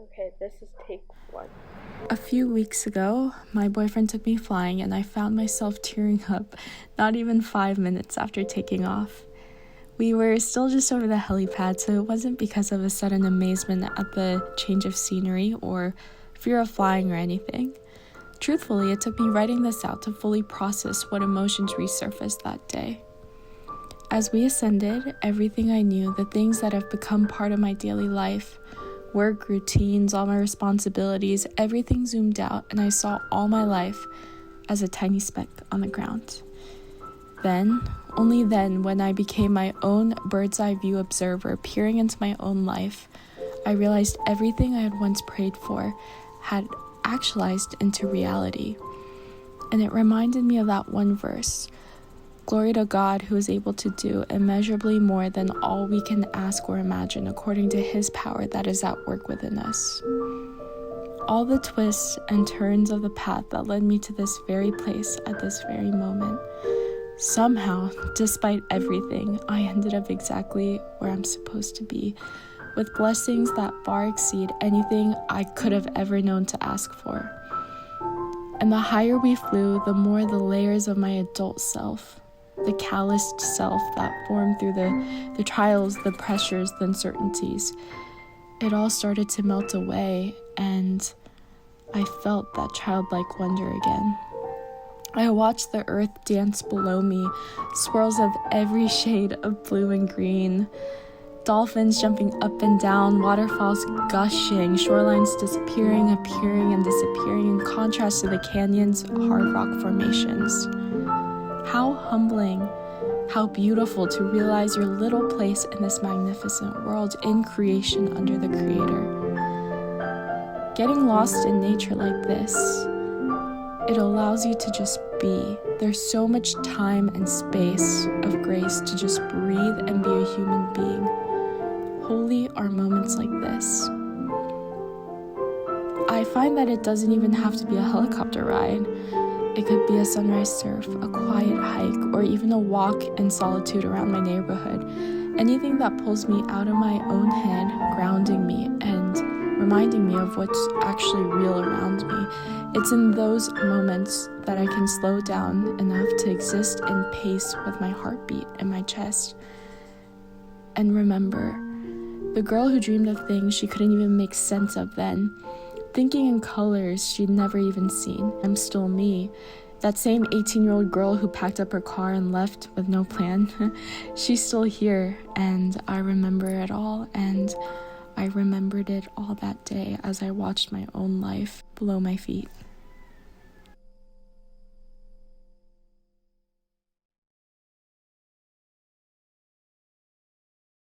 Okay, this is take one. A few weeks ago, my boyfriend took me flying and I found myself tearing up not even 5 minutes after taking off. We were still just over the helipad, so it wasn't because of a sudden amazement at the change of scenery or fear of flying or anything. Truthfully, it took me writing this out to fully process what emotions resurfaced that day. As we ascended, everything I knew, the things that have become part of my daily life, work, routines, all my responsibilities, everything zoomed out and I saw all my life as a tiny speck on the ground. Then, only then, when I became my own bird's eye view observer, peering into my own life, I realized everything I had once prayed for had actualized into reality. And it reminded me of that one verse, "Glory to God who is able to do immeasurably more than all we can ask or imagine according to his power that is at work within us." All the twists and turns of the path that led me to this very place at this very moment. Somehow, despite everything, I ended up exactly where I'm supposed to be, with blessings that far exceed anything I could have ever known to ask for. And the higher we flew, the more the layers of my adult self, the calloused self that formed through the trials, the pressures, the uncertainties, it all started to melt away, and I felt that childlike wonder again. I watched the earth dance below me, swirls of every shade of blue and green, dolphins jumping up and down, waterfalls gushing, shorelines disappearing, appearing, and disappearing in contrast to the canyons' hard rock formations. How humbling, how beautiful to realize your little place in this magnificent world in creation under the Creator. Getting lost in nature like this, it allows you to just be. There's so much time and space of grace to just breathe and be a human being. Holy are moments like this. I find that it doesn't even have to be a helicopter ride. It could be a sunrise surf, a quiet hike, or even a walk in solitude around my neighborhood. Anything that pulls me out of my own head, grounding me and reminding me of what's actually real around me. It's in those moments that I can slow down enough to exist in pace with my heartbeat in my chest. And remember, the girl who dreamed of things she couldn't even make sense of then, thinking in colors she'd never even seen. I'm still me. That same 18-year-old girl who packed up her car and left with no plan. She's still here, and I remember it all, and I remembered it all that day as I watched my own life below my feet.